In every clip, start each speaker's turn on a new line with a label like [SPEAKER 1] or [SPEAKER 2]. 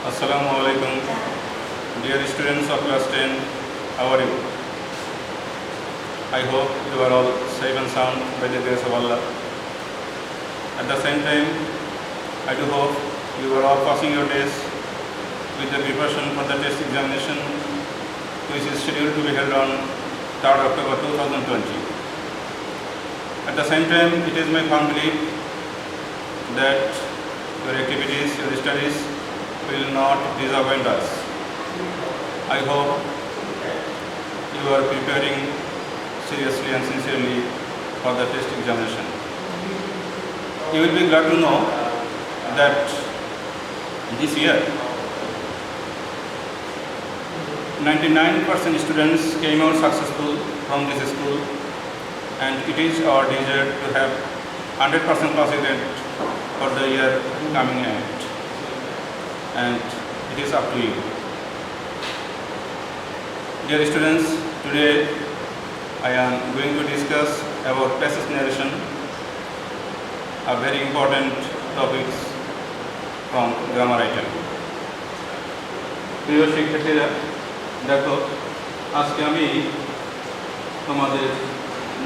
[SPEAKER 1] Assalamu alaikum, dear students of class 10, how are you? I hope you are all safe and sound by the grace of Allah. At the same time, I do hope you are all passing your tests with the preparation for the test examination which is scheduled to be held on 3rd October 2020. At the same time, it is my firm belief that your activities, your studies will not disappoint us. I hope you are preparing seriously and sincerely for the test examination. You will be glad to know that this year 99% students came out successful from this school, and it is our desire to have 100% pass rate for the year coming ahead. And it is up to you. Dear students, today I am going to discuss about passage narration, a very important topic from grammar item. প্রিয় শিক্ষার্থীরা, দেখো আজকে আমি তোমাদের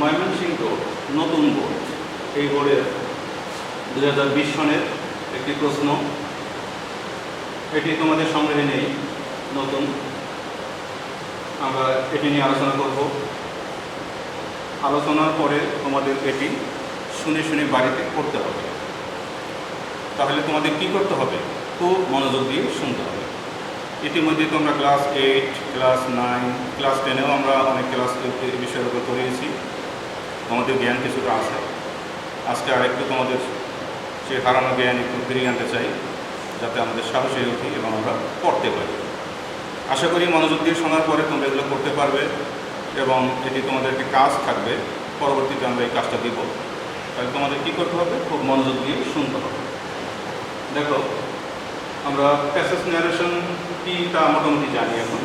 [SPEAKER 1] ময়মনসিংহ নতুন board এই বোর্ডের 2020 সনের একটি প্রশ্ন, এটি তোমাদের সংগ্রহে নেই, নতুন। আমরা এটি নিয়ে আলোচনা করব। আলোচনার পরে তোমাদের এটি শুনে শুনে বাড়িতে পড়তে হবে। তাহলে তোমাদের কি করতে হবে? খুব মনোযোগ দিয়ে শুনতে হবে। ইতিমধ্যে তোমরা ক্লাস 8, ক্লাস 9, ক্লাস 10-এও আমরা অনেক ক্লাস এই বিষয়ের উপর করিয়েছি। তোমাদের জ্ঞান কিছুটা আছে। আজকে আরেকটু তোমাদের সে হারানো জ্ঞান একটু ফিরিয়ে আনতে চাই, যাতে আমাদের সাহস হয়ে উঠি এবং আমরা পড়তে পারি। আশা করি মনোযোগ দিয়ে শোনার পরে তোমরা এগুলো করতে পারবে এবং এটি তোমাদের একটি কাজ থাকবে। পরবর্তীতে আমরা এই কাজটা দিব। তাহলে তোমাদের কী করতে হবে? খুব মনোযোগ দিয়ে শুনতে হবে। দেখো, আমরা প্যাসেজ ন্যারেশন কি তা মোটামুটি জানি এখন।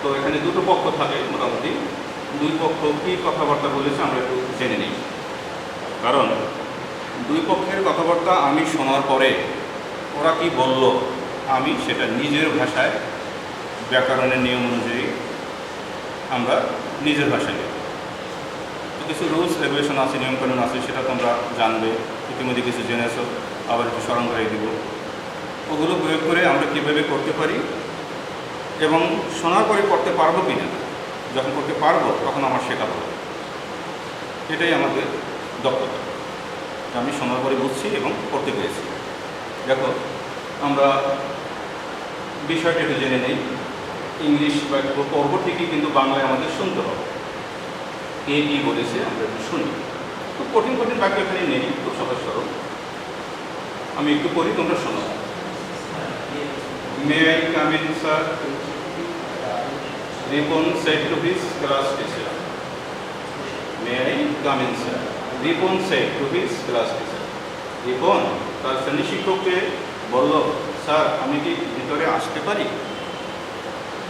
[SPEAKER 1] তো এখানে দুটো পক্ষ থাকে, মোটামুটি দুই পক্ষ কী কথাবার্তা বলেছে আমরা একটু জেনে নিই। কারণ দুই পক্ষের কথাবার্তা আমি শোনার পরে ওরা কি বলল, আমি সেটা নিজের ভাষায় ব্যাকরণের নিয়ম অনুযায়ী আমরা নিজের ভাষায় নেব। তো কিছু রুলস রেগুলেশন আছে, নিয়মকানুন আছে, সেটা তোমরা জানবে। ইতিমধ্যে কিছু জেনেছো, আবার একটু স্মরণ করে দিব। ওগুলো প্রয়োগ করে আমরা কীভাবে করতে পারি এবং শোনার পরে করতে পারবো কি না। যখন করতে পারবো তখন আমার শেখাবো। এটাই আমাদের দক্ষতা। আমি শোনার পরে বুঝছি এবং করতে পেরেছি। দেখো, আমরা বিষয়টা একটু জেনে নেই। ইংলিশ বাক্য পর্ব ঠিকই, কিন্তু বাংলায় আমাদের শুনতে হবে। কে কী বলেছে আমরা একটু শুনি। খুব কঠিন কঠিন বাক্য এখানে নেই, খুব সহজ সরল। আমি একটু পড়ি, তোমরা শোনো। May I come in sir? Ripon said to his class teacher. May I come in sir? Ripon said to his class teacher. Ripon তার শ্রেণী শিক্ষককে বলল, স্যার আমি কি ভিতরে আসতে পারি?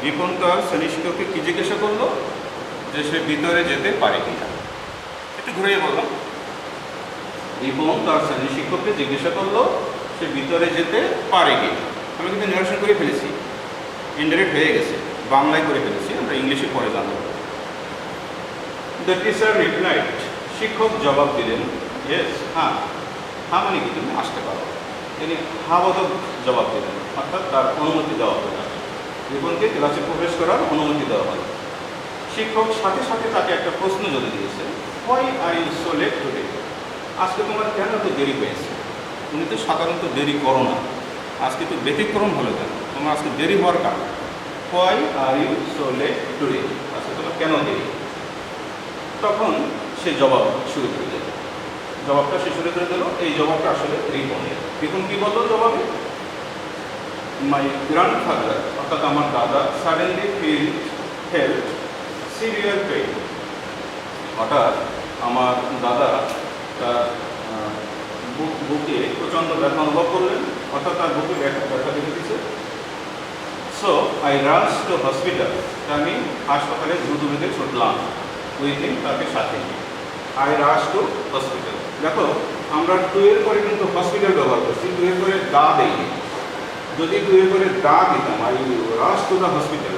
[SPEAKER 1] রিপন তার শ্রেণী শিক্ষককে কী জিজ্ঞাসা করলো? যে সে ভিতরে যেতে পারে কিনা। একটু ঘুরিয়ে বললাম। রিপন তার শ্রেণী শিক্ষককে জিজ্ঞাসা করলো সে ভিতরে যেতে পারে কিনা। আমি কিন্তু নিরসন করে ফেলেছি, ইনডাইরেক্ট হয়ে গেছে, বাংলায় করে ফেলেছি, আমরা ইংলিশে পরে জানবো। দ্য টিচার রিপ্লাইড, শিক্ষক জবাব দিলেন, ইয়েস, হ্যাঁ। হ্যাঁ মানে কি? তুমি আসতে পারো। তিনি হাবোধক জবাব দিলেন, অর্থাৎ তার অনুমতি দেওয়া হবে না। রিপনকে ক্লাসে প্রবেশ করার অনুমতি দেওয়া হবে। শিক্ষক সাথে সাথে তাকে একটা প্রশ্ন যদি দিয়েছে, why are you so late today? আজকে তোমার কেন এত দেরি হয়েছে? তুমি তো সাধারণত দেরি করো না, আজকে তো ব্যতিক্রম হলো কেন? তোমার আজকে দেরি হওয়ার কারণ। Why are you so late today? আজকে তোমার কেন দেরি? তখন সে জবাব শুরু করে দিল। জবাবটা সে শুরু করে দিল। এই জবাবটা আসলে রিপনের। রিপন কী বললো জবাবে? মাই গ্র্যান্ডফাদার, অর্থাৎ আমার দাদা, সাডেনলি ফেল্ট সিভিয়ার পেইন। হঠাৎ আমার দাদা তার বুকে প্রচণ্ড ব্যথা অনুভব করলেন, অর্থাৎ তার বুকে ব্যথা দেখে দিচ্ছে। So I rush to hospital, আমি হাসপাতালে দ্রুত বেগে ছুটলাম। উইথ হিম, তাকে সাথে নিয়ে। I rush to hospital. দেখো, আমরা টু এর পরে কিন্তু হসপিটাল ব্যবহার করছি, টু এর পরে দা দেইনি। যদি দুয়ে করে দা দিতাম I rush to the hospital,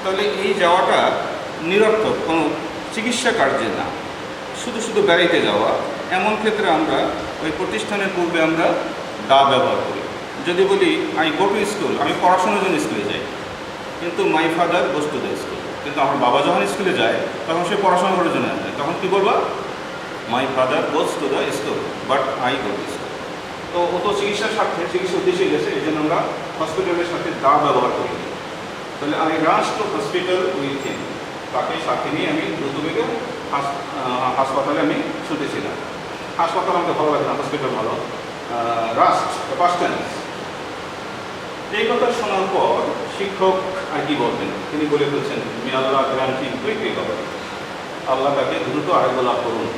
[SPEAKER 1] তাহলে এই যাওয়াটা নিরর্থক, কোনো চিকিৎসা কার্যে না, শুধু শুধু বেড়াইতে যাওয়া। এমন ক্ষেত্রে আমরা ওই প্রতিষ্ঠানের পূর্বে আমরা দা ব্যবহার করি। যদি বলি আই গো টু স্কুল, আমি পড়াশোনার জন্য স্কুলে যাই, কিন্তু my father goes to the school, কিন্তু আমার বাবা যখন স্কুলে যায় তখন সে পড়াশোনা করার জন্য যায়, তখন কী বলবা? My father goes to the school but I go to school. তো ও তো চিকিৎসার স্বার্থে, চিকিৎসা উদ্দেশ্যে গেছে, এই জন্য আমরা হসপিটালের সাথে দা ব্যবহার করি। তাহলে I rush to hospital with হিম, তাকে সাথে নিয়ে আমি দ্রুতবেগে হাসপাতালে আমি ছুটেছিলাম। হাসপাতাল আমাকে ভালো লাগে না, হসপিটাল ভালো। Rushed past tense. এই কথা শোনার পর শিক্ষক আর কি বলবেন, তিনি বলে ফেলছেন মে আল্লাহ গ্রান্ট হিম কুইক রিকভারি, আল্লাহ তাকে দ্রুত আরোগ্য লাভ করুন,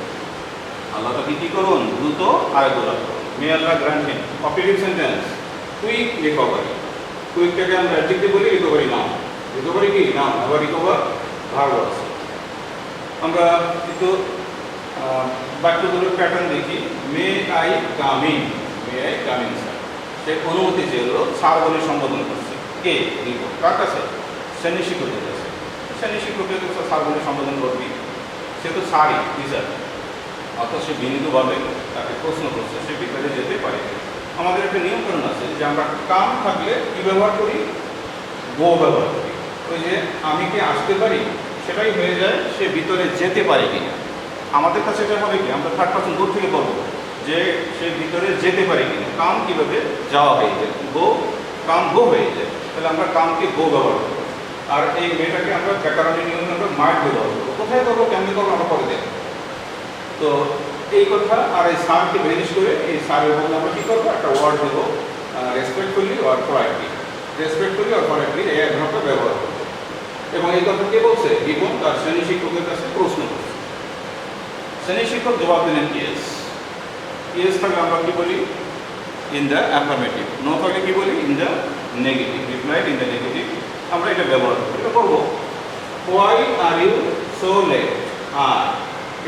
[SPEAKER 1] আল্লাহ তাকে কী করুন? দ্রুত আরোগ্য লাভ করুন। মে আল্লাহ গ্রান্ট হিম, অপারেটিভ সেন্টেন্স কুইক রিকভারি। কুইকটাকে আমরা অ্যাডজেক্টিভ বলি, রিকভারি নাও। রিকভারি কি? নাও। আবার রিকভার ভার্ব আছে। আমরা কিন্তু বাক্যগুলোর প্যাটার্ন দেখি। May I come in, may I come in sir, সে অনুমতি চেয়েছিল, স্যার বলে সম্বোধন করছে। কে? রিপোর্ট কার কাছে? শ্রেণী শিক্ষকের কাছে। শ্রেণী শিক্ষকের কাছে স্যার বলে সম্বোধন করবি, সে তো স্যারই, টিচার, অর্থাৎ সে বিনীতভাবে তাকে প্রশ্ন করছে, সে ভিতরে যেতে পারে। আমাদের একটা নিয়মকানুন আছে যে আমরা কাম থাকলে কী ব্যবহার করি? গো ব্যবহার করি। ওই যে আমি কি আসতে পারি, সেটাই হয়ে যায় সে ভিতরে যেতে পারে কি না। আমাদের কাছে এটা হবে কি, আমরা থার্ড পার্সন দূর থেকে বলবো যে সে ভিতরে যেতে পারে কি না। কাম কীভাবে যাওয়া হয়ে যায়, গো, কাম গো হয়ে যায়। তাহলে আমরা কামকে গো ব্যবহার করবো। আর এই মেয়েটাকে আমরা ব্যাকরণের নিয়মে আমরা মাইট ব্যবহার করবো। কোথায় করবো, কেমনি করবো, আমরা পরে দেখবো। তো এই কথা। আর এই সারকে ভেনিশ করে এই সারের মধ্যে আমরা কী করবো? একটা ওয়ার্ড দেবো, respectfully or politely. Respectfully or politely এই একভাবে ব্যবহার করবো। এবং এই কথা কে বলছে? রিপন তার শ্রেণী শিক্ষকের কাছে প্রশ্ন করছে। শ্রেণী শিক্ষক জবাব দিলেন ইয়েস। ইয়েস থাকলে আমরা কী বলি? In the affirmative. নো থাকলে কী বলি? In the negative. Replied in the negative. আমরা এটা ব্যবহার করবো। এটা করবো। Why are you so late? আর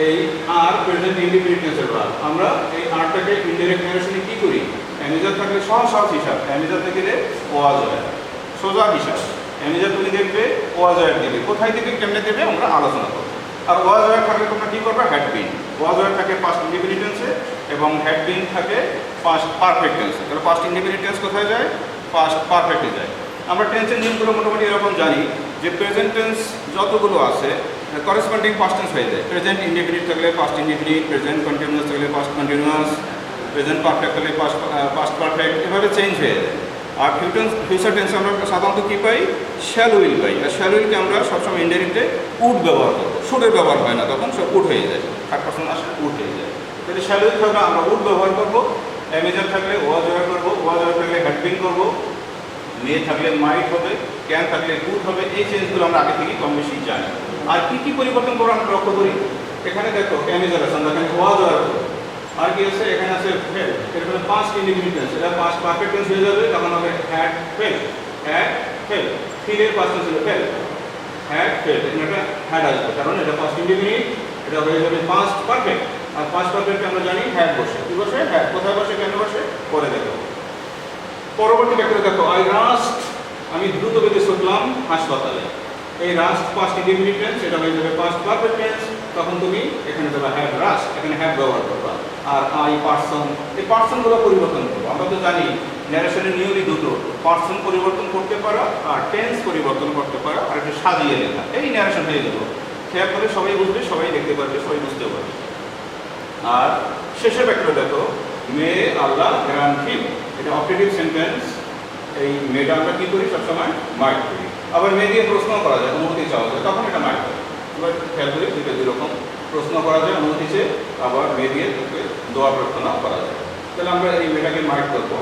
[SPEAKER 1] এই আর প্রেজেন্ট ইনডিফিনিট টেন্সের ভার্ব। আমরা এই আরটাকে ইনডাইরেক্ট ন্যারেশনে কী করি? অ্যামিজার থাকলে সহজ হিসাব, অ্যামিজার থেকে ওয়াজ হয়, সোজা হিসাব। অ্যামিজার তুমি দেখবে, ওয়াজ ওয়ার দেবে, কোথায় দেবে, কেমনে দেবে, আমরা আলোচনা করবো। আর ওয়াজ ওয়ার থাকলে তোমরা কী করবে? Had been. ওয়াজ ওয়ার থাকে পাস্ট ইনডিফিনিট টেন্সে এবং হ্যাড বিন থাকে পাস্ট পারফেক্ট টেন্সে। তাহলে পাস্ট ইনডিফিনিট টেন্স কোথায় যায়? পাস্ট পারফেক্টে যায়। আমরা টেন্সের নিয়মগুলো মোটামুটি এরকম জানি যে প্রেজেন্ট টেন্স যতগুলো আছে করেসপন্ডিং পাস্ট টেন্স হয়ে যায়। প্রেজেন্ট ইনডিফিনিট থাকলে পাস্ট ইনডিফিনিট, প্রেজেন্ট কন্টিনিউয়াস থাকলে পাস্ট কন্টিনিউয়াস, প্রেজেন্ট পারফেক্ট থাকলে পাস্ট পারফেক্ট, এভাবে চেঞ্জ হয়ে যায়। আর ফিউচার টেন্স আমরা সাধারণত কী পাই? শ্যাল উইল পাই। আর শ্যাল উইলকে আমরা সবসময় ইনডাইরেক্টে উড ব্যবহার করবো, শুডের ব্যবহার হয় না, তখন সব উড হয়ে যায়, থার্ড পার্সন আসে উড হয়ে যায়। তাহলে শ্যাল উইল থাকলে আমরা উড ব্যবহার করবো, অ্যামেজার থাকলে ওয়াজ ব্যবহার করবো, ওয়াজ ব্যবহার থাকলে হ্যাডবিন করবো, মে থাকলে মাইট হবে, ক্যান থাকলে উড হবে। এই চেঞ্জগুলো আমরা আগে থেকে কম বেশি জানি। আর কী কী পরিবর্তন করবো আমরা লক্ষ্য করি। এখানে দেখো অ্যামেজার আছে, আমরা এখানে ওয়াজ ব্যবহার করবো। আর কি আছে? এখানে আছে ফেল। এখানে পাস্ট ইনডিফিনিট টেন্স, এটা পাস্ট পারফেক্ট টেন্স হয়ে যাবে, তখন হবে হ্যাড ফেল। হ্যাড ফেল, ফিলের পাস্ট টেন্স ছিল ফেল, হ্যাড ফেল। এটা হ্যাড আসবে, কারণ এটা পাস্ট ইনডিফিনিট, এটা হয়ে যাবে পাস্ট পারফেক্ট। আর পাস্ট পারফেক্টে আমরা জানি হ্যাড বসে। কি বসে? হ্যাড। কোথায় বসে, কেন বসে, পরে দেখো। পরবর্তী ব্যাখ্যা দেখো, আই রাস্ট, আমি দ্রুত গতিতে ছুটলাম হাসপাতালে। এই রাস্ট পাস্ট ইনডিফিনিট টেন্স, এটা হয়ে যাবে পাস্ট পারফেক্ট টেন্স, তখন তুমি এখানে দেবা হ্যাড রাস্ট, এখানে হ্যাড ব্যবহার করবা। আর আই পার্সন, এই পার্সনগুলো পরিবর্তন করবো। আমরা তো জানি ন্যারেশনের নিয়মই দুটো, পার্সন পরিবর্তন করতে পারা আর টেন্স পরিবর্তন করতে পারা, আর একটু সাজিয়ে লেখা। এই ন্যারেশন হয়ে গেল। খেয়াল করে সবাই বুঝবে, সবাই দেখতে পারবে, সবাই বুঝতে পারবে। আর শেষের ব্যাখ্যা দেখো, মে আল্লাহ গ্রান্ট হিম, এটা অপারেটিভ সেন্টেন্স। এই মেয়েটা আমরা কী করি? সবসময় মাইট করি। আবার মে দিয়ে প্রশ্ন করা যায়, অনুমতি চাওয়া যায়, তখন এটা মাইট করি। এবার খেয়াল করি দুটো দুরকম প্রশ্ন করা যায় অনুমতি চেয়ে, আবার মে দিয়ে দোয়া প্রার্থনা করা যায়। তাহলে আমরা এই মেয়েটাকে মাইট করবো।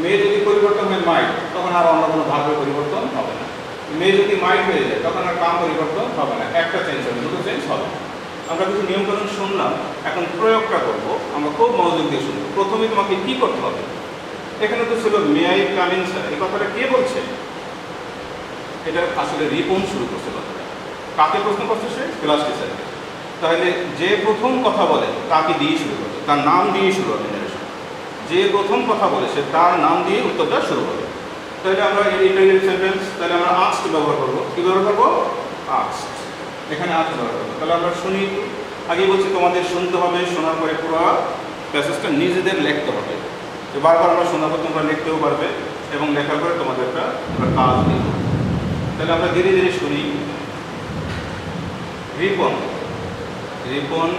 [SPEAKER 1] মেয়ে যদি পরিবর্তন হয় মাইট, তখন আর অন্য কোনো ভাবের পরিবর্তন হবে না। মেয়ে যদি মাইট হয়ে যায়, তখন আর কাম পরিবর্তন হবে না, একটা চেঞ্জ হবে, দুটো চেঞ্জ হবে না। আমরা কিছু নিয়মকানুন শুনলাম, এখন প্রয়োগটা করবো। আমরা খুব মনোযোগ দিয়ে শুনবো। প্রথমে তোমাকে কী করতে হবে? এখানে তো ছিল may I come in sir, এই কথাটা কে বলছে? এটা আসলে রিপন শুরু করছে কথাটা। কাকে প্রশ্ন করছে সে? ক্লাস টিচারকে। তাহলে যে প্রথম কথা বলে তাকে দিয়ে শুরু করবে, তার নাম দিয়ে শুরু হবে ন্যারেশন। যে প্রথম কথা বলে সে তার নাম দিয়ে উত্তরটা শুরু হবে। তাহলে আমরা ইন্টারোগেটিভ সেন্টেন্স তাহলে আমরা আস্কড ব্যবহার করব। কি ব্যবহার করব? আস্কড। এখানে আস্কড ব্যবহার করব। তাহলে আমরা শুনি, আগে বলছি তোমাদের শুনতে হবে, শোনার পরে পুরো প্যাসেজটা নিজেদের লিখতে হবে। তো বারবার আমরা শোনার পর তোমরা লিখতেও পারবে এবং লেখার পরে তোমাদেরটা আমরা কাজ দেব। তাহলে আমরা ধীরে ধীরে শুনি। রিপন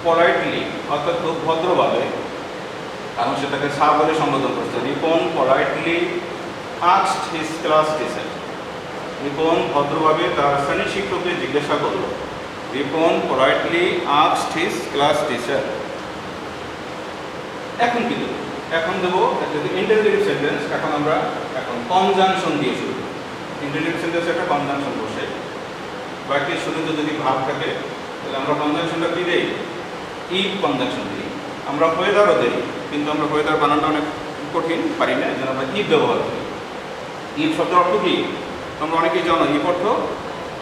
[SPEAKER 1] পলাইটলি অর্থাৎ খুব ভদ্রভাবে, কারণ সেটাকে স্যার বলে সম্বোধন করছে। Ripon politely asked his class teacher. Ripon ভদ্রভাবে তার শ্রেণী শিক্ষককে জিজ্ঞাসা করল। Ripon politely asked his class teacher. এখন কি দেবো? এখন দেবো যদি ইন্টারোগেটিভ সেন্টেন্স, আমরা এখন কনজাংশন দিয়ে শুরু করব। ইন্টারোগেটিভ সেন্টেন্স একটা কনজাংশন বসে, বাকি শুরুতে যদি ভাব থাকে তাহলে আমরা কনজাংশনটা কি দেই? ইফ কনজাংশন দিই। আমরা ওয়েদারও দিই, কিন্তু আমরা ওয়েদার বানানোটা অনেক কঠিন, পারি না, যেন আমরা ইফ ব্যবহার করি। ইফ শব্দের অর্থ কি? তোমরা অনেকেই জানো ইফ অর্থ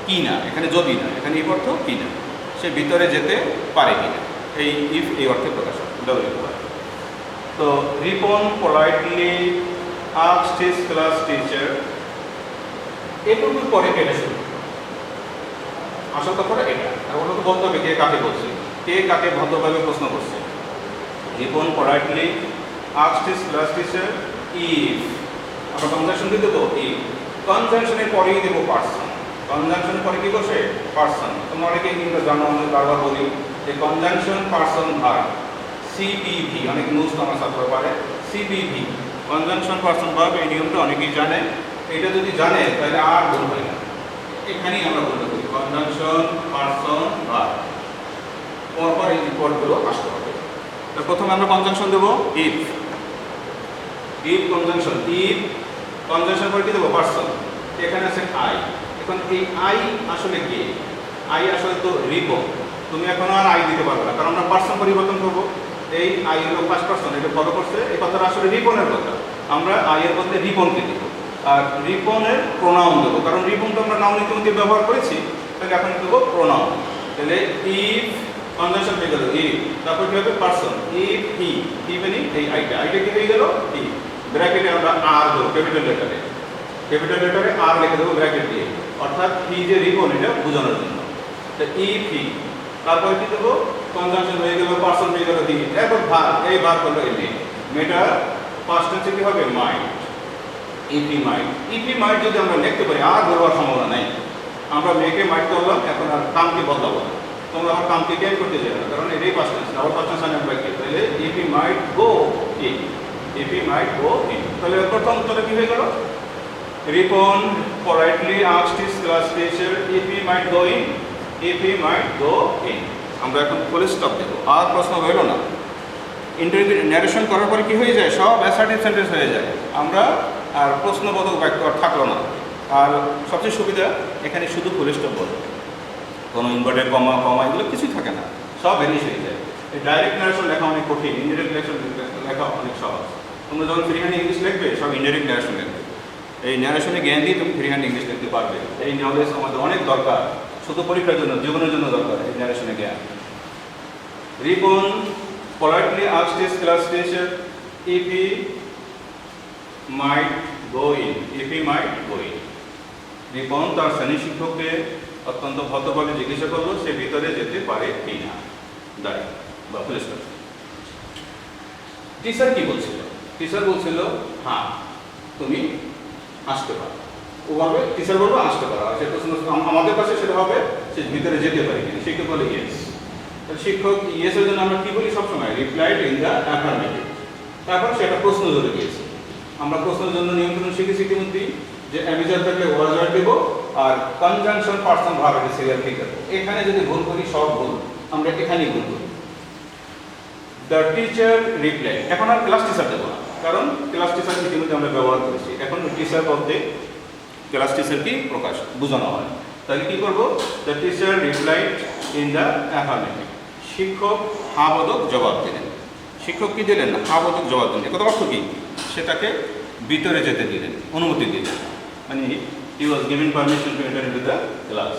[SPEAKER 1] কি না, এখানে যদি না, এখানে ইফ অর্থ কি না, সে ভিতরে যেতে পারে কি না, এই ইফ এই অর্থে প্রকাশ ব্যবহৃত হয়। তো Ripon politely asked his class teacher, এটুকুর পরে এটা শুরু। আসল কথা এটা, আর ওটা তো বলতে হবে কে কাকে বলছে, কে কাকে ভদ্রভাবে প্রশ্ন করছে। Ripon politely asked his class teacher if, আমরা কনজাংশন দিয়ে দেবো ইফ। কনজাংশনের পরেই দেবো পার্সন। কনজাংশনের পরে কি বসে? পার্সন। তোমরা অনেকে ইংরেজি জানো, আমি বারবার বলি যে কনজাংশন পার্সন ভার্ব, সিপিভি। অনেক নিউজ তো আমার ছাত্র পারে সিপিভি, কনজাংশন পার্সন ভার্ব। এই নিয়মটা অনেকেই জানে। এটা যদি জানে তাহলে আর ভুল হয় না। এখানেই আমরা বলতে পারি কনজাংশন পার্সন ভার্ব, পরপর এই পদগুলো আসতে হবে। তো প্রথমে আমরা কনজাংশন দেবো if. If conjunction, if conjunction পরে কি দেবো? পার্সন। এখানে আছে আই। এখন এই আই আসলে কি? আই আসলে তো রিপন। তুমি এখন আর আই দিতে পারবে না, কারণ আমরা পার্সন পরিবর্তন করবো। এই আই হলো ফার্স্ট পার্সন, এটা ফলো করছে। এই কথাটা আসলে রিপনের কথা। আমরা আই এর বদলে রিপনকে দেবো, আর রিপনের প্রোনাউন দেবো, কারণ রিপন তো আমরা নাউন ইতিমধ্যে ব্যবহার করেছি। তাহলে এখন দেবো প্রোনাউন। তাহলে ইফ কনজাংশন হয়ে গেল ইফ, তারপর কি হবে? পার্সন। ইফ হি, হি মানে এই আইটা কি হয়ে গেল? হি। ব্র্যাকেটে আমরা আর দেবো, ক্যাপিটাল লেটারে আর লিখে দেবো ব্র্যাকেট দিয়ে, অর্থাৎ হি যে রিপন এটা বোঝানোর জন্য। তো ইফ হি, তারপর কি দেবো? কনজাংশন হয়ে গেল, পার্সন হয়ে গেল হি। এরপর ভার্ব, এই ভার্ব হলো এলি। মেয়েটা ফার্স্ট টেন্সে কি হবে? মাইট। ইফি মাইট। ইফি মাইট যদি আমরা লিখতে পারি আর বলবার সম্ভাবনা নাই। আমরা মেয়েকে মাইট করলাম, এখন আর কামকে বদলাবো না। তোমরা আমার কামকে চেঞ্জ করতে যাবে না, কারণ এটাই ফার্স্ট টেন্স, আবার ফার্স্ট টেন্স আনবে ব্র্যাকেট। তাহলে ইফি মাইট go in, ইফি mite go in. তাহলে প্রথম উত্তরটা কি হয়ে গেল? Ripon politely asked his class teacher if he might go in, if he might go in. আমরা এখন ফুল স্টপ দেবো, আর প্রশ্ন হইল না। ইন্টারভিউ ন্যারেশন করার পরে কি হয়ে যায়? সব অ্যাসার্টিভ সেন্টেন্স হয়ে যায়। আমরা আর প্রশ্নবোধক বাক্য আর থাকলো না। আর সবচেয়ে সুবিধা এখানে শুধু ফুল স্টপ বলবো, কোনো ইনভার্টেড কমা এগুলো কিছুই থাকে না, সব ভ্যানিশ হয়ে যায়। এই ডাইরেক্ট ন্যারেশন লেখা অনেক কঠিন, ইনডাইরেক্ট ন্যারেশন লেখা অনেক সহজ। তোমরা যখন ফ্রি হ্যান্ড ইংলিশ লিখবে সব ইনডাইরেক্ট ন্যারেশন লিখবে। এই ন্যারেশনে জ্ঞান দিয়ে তুমি ফ্রি হ্যান্ড ইংলিশ লিখতে পারবে। এই নলেজ আমাদের অনেক দরকার, শুধু পরীক্ষার জন্য, জীবনের জন্য দরকার এই ন্যারেশনে জ্ঞান। Ripon politely asked his class teacher if he might go in, Ripon তার শ্রেণী শিক্ষককে অত্যন্ত ভদ্রভাবে জিজ্ঞাসা করলো সে ভিতরে যেতে পারে কি না। দাঁড়ি বা ফুল স্টপ। টিচার কি বলছিল? টিচার বলছিল হ্যাঁ তুমি আসতে পারো। ওভাবে টিচার বলবো আসতে পারো, আর সেটা আমাদের কাছে সেটা হবে সে ভিতরে যেতে পারে কিনা। শিক্ষক বলে ইয়েস। শিক্ষক ইয়েসের জন্য আমরা কি বলি সবসময়? Replied in the affirmative. তারপর সেটা প্রশ্ন ধরে দিয়েছে। আমরা প্রশ্নের জন্য নিয়ন্ত্রণ শিখেছি ইতিমধ্যেই যে অ্যামিজার থাকলে ওয়াজার দেব, আর কনজাংশন পার্সন ভার্ব এটা সিরিয়াল ঠিক আছে। এখানে যদি ভুল করি সব ভুল, আমরা এখানেই ভুল করি। দ্য টিচার রিপ্লাই, এখন আর ক্লাস টিচার দেবো না, কারণ ক্লাস টিচার ইতিমধ্যে আমরা ব্যবহার করেছি। এখন টিচার পদে ক্লাস টিচার কি প্রকাশ বোঝানো হয়। তাহলে কি করবো? The teacher replied in the affirmative. শিক্ষক হাবোধক জবাব দিলেন। শিক্ষক কি দিলেন? হাবোধক জবাব দিলেন। কত অর্থ কি? সেটাকে ভিতরে যেতে দিলেন, অনুমতি দিলেন, মানে he was given permission to enter into the class.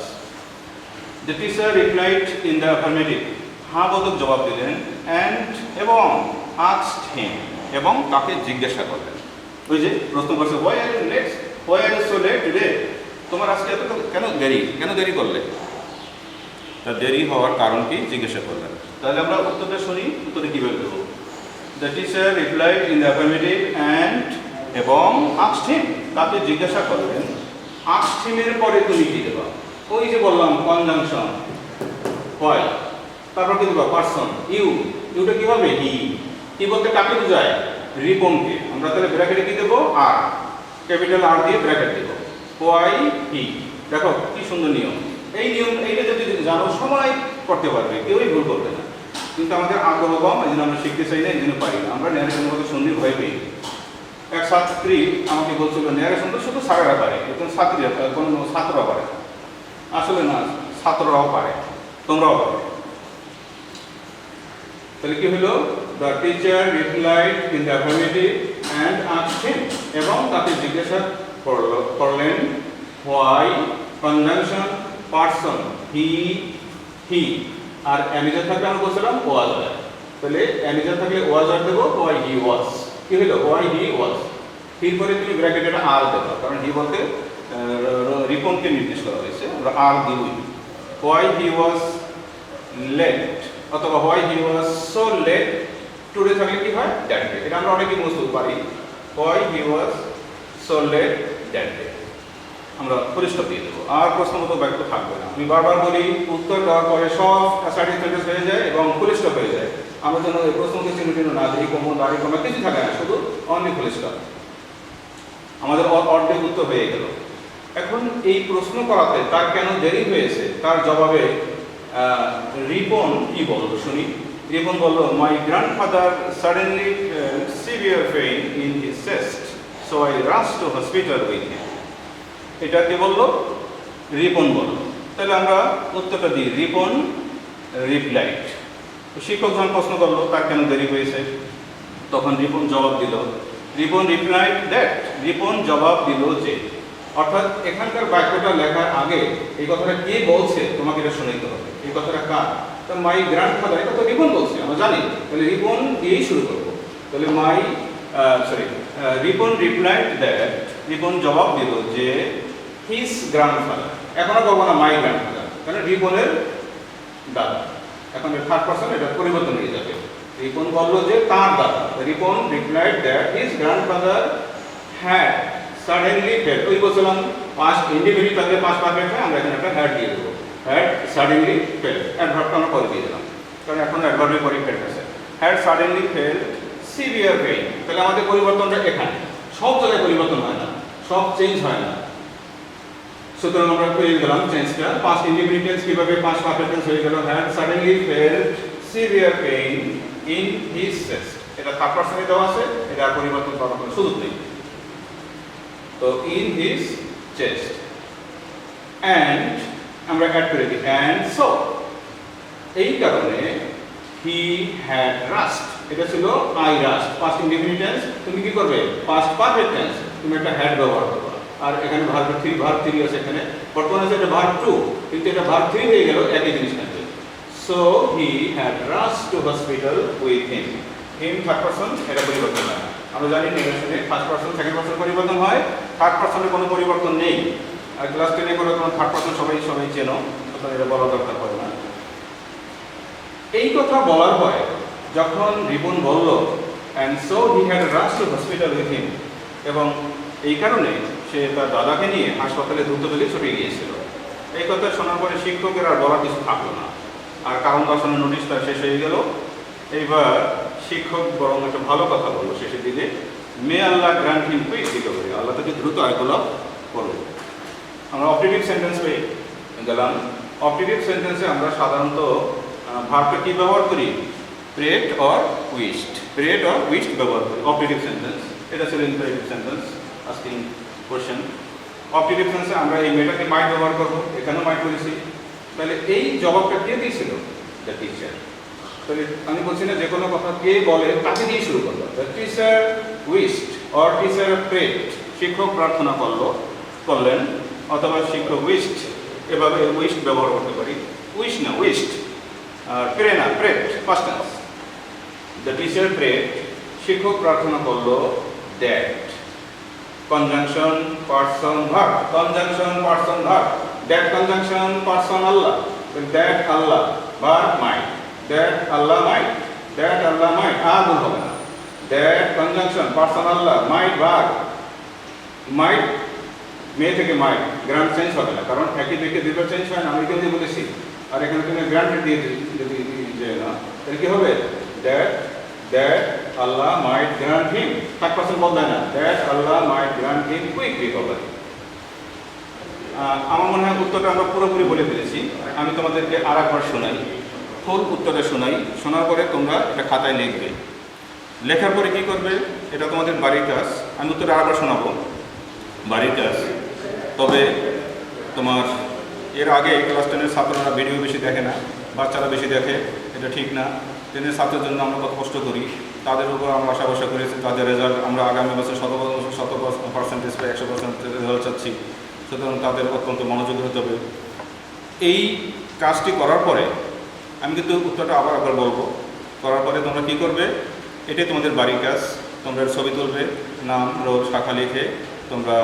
[SPEAKER 1] The teacher replied in the affirmative, হাবোধক জবাব দিলেন, এবং আস্কড হিম, এবং তাকে জিজ্ঞাসা করলেন। ওই যে প্রশ্ন করছে why are you late, why are you so late today, তোমার আজকে এত কেন দেরি করলে? তা দেরি হওয়ার কারণ কি জিজ্ঞাসা করলেন। তাহলে আমরা উত্তরটা শুনি, উত্তরে কীভাবে দেবো? The teacher replied in the affirmative and এবং আস্কড হিম, তাকে জিজ্ঞাসা করলেন। আস্কড হিমের পরে তুমি কি দেবা? ওই যে বললাম কনজাংশন হোয়াই, তারপর কি দেবা? পারসন, ইউটা কি হবে? হি বলতে কাকে বোঝায়? রিপনকে। আমরা তাহলে ব্র্যাকেটে কি দেবো? আর, ক্যাপিটাল আর দিয়ে ব্র্যাকেট দেব। হোয়াই হি, দেখো কি সুন্দর নিয়ম। এই নিয়ম এইটা যদি জানো সময় করতে পারবে, কেউই ভুল করবে না। কিন্তু আমাদের আগ্রহ কম, এই জন্য আমরা শিখতে চাই না, এই জন্য পারি না। আমরা ন্যারেশনের মতো শুনলে ভয় পেয়ে। এক ছাত্রী আমাকে বলছিল ন্যারেশন তো শুধু স্যারেরা পারে, কিন্তু কোনো ছাত্ররা পারে। আসলে না, ছাত্ররাও পারে, তোমরাও পারে। তাহলে কি হলো? The teacher replied in the affirmative and asked him, এবং তাকে জিজ্ঞাসা করলেন হোয়াই, কনজাংশন, পারসন, হি, আর অ্যামিজার থাকলে আমরা বলছিলাম ওয়াজ হয়। তাহলে অ্যামিজার থাকলে ওয়াজ আর দেবো, হোয়াই হি ওয়াজ। কি হলো? হোয়াই হি ওয়াজ। এরপরে তুমি ব্র্যাকেটে আর দেবো, কারণ হি বলতে রিপনকে নির্দেশ করা হয়েছে, আমরা আর দিবই। হোয়াই হি ওয়াজ লেট, অথবা why he was so late today থাকলে কি হয়? That day. এটা আমরা অনেকেই বুঝতে পারি। Why he was so late that day, আমরা পরিষ্কার দিয়ে দেবো। আর প্রশ্ন মতো বাক্য থাকবে না। আমি বারবার বলি, উত্তর দেওয়ার পরে সব অ্যাসার্টিভ সেন্টেন্স হয়ে যায় এবং পরিষ্কার হয়ে যায়। আমরা যেন এই প্রশ্নকে চিহ্ন না দিই, কমন দাঁড়ি কমা কিছু থাকে না, শুধু অনলি পরিষ্কার। আমাদের অর্ধেক উত্তর হয়ে গেল। এখন এই প্রশ্ন করাতে তার কেন দেরি হয়েছে, তার জবাবে রিপন কি বলল শুনি। রিপন বলল, my grandfather suddenly severe pain in his chest, so I rush to hospital with হিম। এটা কে বললো? রিপন বলল। তাহলে আমরা উত্তরটা দিই, রিপন রিপ্লাইড। শিক্ষক যখন প্রশ্ন করলো তার কেন দেরি হয়েছে, তখন রিপন জবাব দিল, রিপন রিপ্লাইড দ্যাট, রিপন জবাব দিল যে। অর্থাৎ এখানকার বাক্যটা লেখার আগে এই কথাটা কে বলছে তোমাকে এটা শুনাইতে হবে। এই কথাটা কার? তো মাই গ্র্যান্ডফাদার, এটা তো রিপন বলছে, আমরা জানি। তাহলে রিপন দিয়েই শুরু করবো। তাহলে রিপন রিপ্লাইড দ্যাট, রিপন জবাব দিল যে হিজ গ্র্যান্ডফাদার। এখনো বলবো না মাই গ্র্যান্ডফাদার, কারণ রিপনের দাদা। এখন থার্ড পারসন, এটা পরিবর্তন হয়ে যাবে। রিপন বলল যে তার দাদা। Ripon replied that his grandfather had suddenly fail. ওই বলছিলাম পাস্ট ইন্ডিভিজুয়াল থাকলে পাস্ট পারফেক্ট হয়, আমরা এখানে একটা হ্যাড দিয়ে দেবো। হ্যাড সাডেনলি ফেল, অ্যাডভার্বটা আমরা পরে দিয়ে দিলাম, কারণ এখন অ্যাডভার্বের পরে ফেল আছে। Had suddenly fail severe pain. তাহলে আমাদের পরিবর্তনটা এখানে, সব জায়গায় পরিবর্তন হয় না, সব চেঞ্জ হয় না। সুতরাং আমরা পেয়ে গেলাম চেঞ্জটা। পাস্ট ইন্ডিভিজুয়াল কিভাবে পাস্ট পারফেক্ট হয়ে গেল? Had suddenly fail severe pain in his chest. এটা থার্ড পারসনে দেওয়া আছে, এটা পরিবর্তন করার কোনো সুযোগ নেই। তো ইন হিজ চেস্ট, অ্যান্ড আমরা অ্যাড করে দিই অ্যান্ড সো, এই কারণে হি হ্যাড রাস্ট। এটা ছিল আই রাস্ট, পাস্ট ইন্ডিফিনিট। তুমি কি করবে? পাস্ট পারফেক্ট টেন্স, তুমি একটা হ্যাড ব্যবহার করবে। আর এখানে ভার্ব 3 আছে, এখানে বর্তমানে আছে এটা ভার্ব 2, কিন্তু এটা ভার্ব 3 হয়ে গেল, একই জিনিস থাকবে। So he had rushed to hospital with him. Him third person, এটা পরিবর্তন হয় না। আমরা জানি নেগেশনে ফার্স্ট পারসন সেকেন্ড পারসন পরিবর্তন হয়, থার্ড পারসনে কোনো পরিবর্তন নেই। আর ক্লাস 10-এ করে কোনো থার্ড পারসন সবাই চেনো, তখন এটা বলা দরকার পড়ে না। এই কথা বলার পরে যখন রিপন বলল and so he had rush to hospital with হিম, এবং এই কারণে সে তার দাদাকে নিয়ে হাসপাতালে দ্রুত বেগে ছুটে গিয়েছিল। এই কথা শোনার পরে শিক্ষকের আর বলার কিছু থাকলো না, আর কারণ দর্শনের নোটিশটা শেষ হয়ে গেল। এইবার শিক্ষক বরং একটা ভালো কথা বললো শেষের দিকে, মে আল্লাহ গ্র্যান্ট হিম কুইক রিকভারি, আল্লাহ তাকে দ্রুত আয়গুলো করবো। আমরা অপটিটিভ সেন্টেন্স পেয়ে গেলাম। অপটিটিভ সেন্টেন্সে আমরা সাধারণত ভার্বটা কী ব্যবহার করি? Prayed or wished, prayed or wished ব্যবহার করি অপটিটিভ সেন্টেন্স। এটা ছিল imperative sentence, asking question. Optative সেন্টেন্সে আমরা এই মেয়েটাকে মাইট ব্যবহার করবো, এখানেও মাইট করেছি। তাহলে এই জবাবটা কে দিয়েছিল? The teacher. তাহলে আমি বলছি না যে কোনো কথা কে বলে তাকে দিয়ে শুরু করলো। The teacher wished or teacher prayed, শিক্ষক প্রার্থনা করলেন, অথবা শিক্ষক উইশড, এভাবে উইশড ব্যবহার করতে পারি। উইশ না, উইশড। আর প্রে না, প্রেট first tense. The teacher prayed, শিক্ষক প্রার্থনা করলো that conjunction person verb, conjunction person verb, that conjunction person Allah, that Allah verb might, that Allah might, that Allah might, আগুন হবে না, that conjunction person Allah might verb, might মেয়ে থেকে might grant change হবে না, কারণ একই থেকে দুটো চেঞ্জ হয় না, আমি এখানে বলেছি, আর এখানে তুমি গ্রান্ট দিয়ে দিলে না, তাহলে কি হবে? that Allah might grant him, third person বলবে না, that Allah might grant him quick recovery। আমার মনে হয় উত্তরটা আমরা পুরোপুরি বলে ফেলেছি। আমি তোমাদেরকে আরেকবার শোনাই, ফুল উত্তরটা শোনাই, শোনার পরে তোমরা এটা খাতায় লিখবে। লেখার পরে কি করবে, এটা তোমাদের বাড়ির কাজ। আমি উত্তরটা আরেকবার শোনাবো, বাড়ির কাজ। তবে তোমার এর আগে ক্লাস 10-এর ছাত্ররা ভিডিও বেশি দেখে না, বাচ্চারা বেশি দেখে, এটা ঠিক না। 10-এর ছাত্রের জন্য আমরা কত কষ্ট করি, তাদের উপর আমরা আশা ভরসা করেছি, তাদের রেজাল্ট আমরা আগামী বছর 100% বা 100% রেজাল্ট চাচ্ছি। সুতরাং তাদের অত্যন্ত মনোযোগী হতে হবে। এই কাজটি করার পরে আমি কিন্তু উত্তরটা আবার বলবো, করার পরে তোমরা কি করবে, এটাই তোমাদের বাড়ির কাজ। তোমরা ছবি তুলবে, নাম, রোল, শাখা লিখে তোমরা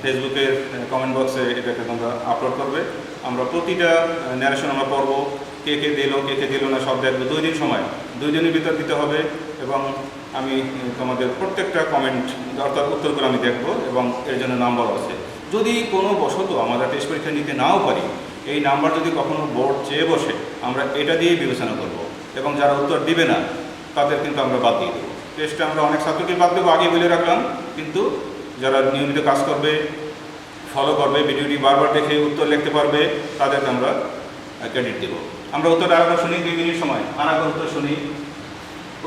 [SPEAKER 1] ফেসবুকের কমেন্ট বক্সে এটাকে তোমরা আপলোড করবে। আমরা প্রতিটা ন্যারেশন আমরা পড়বো, কে কে দিল না সব দেখবে। 2 দিন সময়, 2 দিনের ভিতর দিতে হবে, এবং আমি তোমাদের প্রত্যেকটা কমেন্ট অর্থাৎ উত্তরগুলো আমি দেখব, এবং এর জন্য নাম্বার আছে। যদি কোনো বশত আমরা টেস্ট পরীক্ষা নিতে নাও পারি, এই নাম্বার যদি কখনো বোর্ড চেয়ে বসে, আমরা এটা দিয়েই বিবেচনা করব, এবং যারা উত্তর দিবে না তাদের কিন্তু আমরা বাদ দিয়ে দেবো। টেস্টে আমরা অনেক ছাত্রকে বাদ দেবো, আগে বলে রাখলাম, কিন্তু যারা নিয়মিত কাজ করবে, ফলো করবে, ভিডিওটি বারবার দেখে উত্তর লিখতে পারবে, তাদেরকে আমরা ক্রেডিট দেবো। আমরা উত্তরটা আরেকবার শুনি, 2 মিনিট সময়, আরেকবার উত্তর শুনি।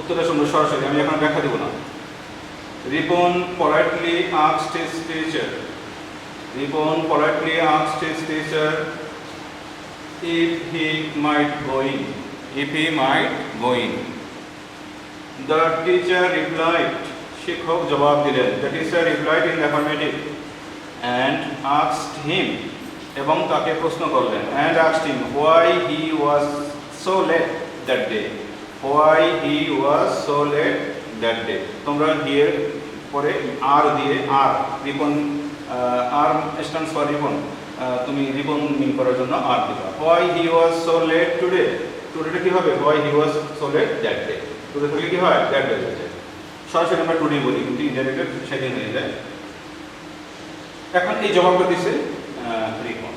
[SPEAKER 1] উত্তরটা শুনবো সরাসরি, আমি এখন ব্যাখ্যা দেবো না। Ripon politely asked his teacher, Ripon politely asked his teacher if he might go in. The teacher replied, শিক্ষক জবাব দিলেন, the teacher replied in the affirmative and asked him, এবং তাকে প্রশ্ন করলেন, and asked him why he was so late that day. তোমরা here পরে আর দিয়ে, আর রিপন, আর স্ট্যান্ডস ফর রিপন, তুমি রিপন মিন করার জন্য আর দিবা। why he was so late today, টুডেটা কি হবে, why he was so late that day, today থেকে কি হয়, that day হয়ে যায়। সরাসরি আমরা টুডে বলি, কিন্তু ইনডাইরেক্ট সেদিন হয়ে যায়। এখন এই জবাবটা দিছে রিপন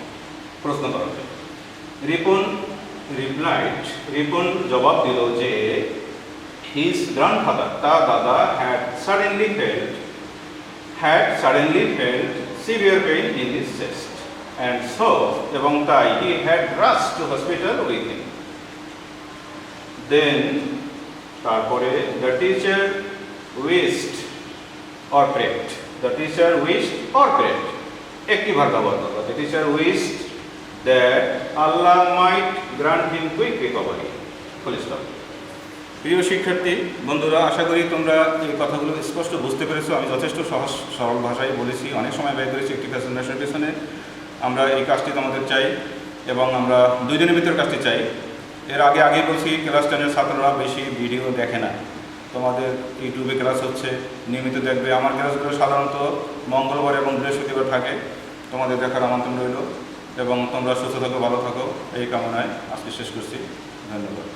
[SPEAKER 1] প্রশ্ন করার জন্য। রিপন জবাব দিল যে his grandfather, তার দাদা had suddenly felt severe pain in his chest, and so, এবং তাই, he had rushed to hospital with him. Then তারপরে the teacher wished or prayed, একটি ভাগ ব্যবহার করবো, the teacher wished that Allah might grant him quick recovery. Full stop. প্রিয় শিক্ষার্থী বন্ধুরা, আশা করি তোমরা এই কথাগুলো স্পষ্ট বুঝতে পেরেছো। আমি যথেষ্ট সহজ সরল ভাষায় বলেছি, অনেক সময় ব্যয় করেছি একটি প্রেজেন্টেশনের পেছনে। আমরা এই কাজটি তোমাদের চাই, এবং আমরা 2 দিনের ভিতর কাজটি চাই। এর আগে বলছি, ক্লাস 10-এর ছাত্ররা বেশি ভিডিও দেখে না। তোমাদের ইউটিউবে ক্লাস হচ্ছে, নিয়মিত দেখবে। আমার ক্লাসগুলো সাধারণত মঙ্গলবার এবং বৃহস্পতিবার থাকে। তোমাদের দেখার আমন্ত্রণ রইল, এবং তোমরা সুস্থ থাকো, ভালো থাকো, এই কামনায় আজকে শেষ করছি। ধন্যবাদ।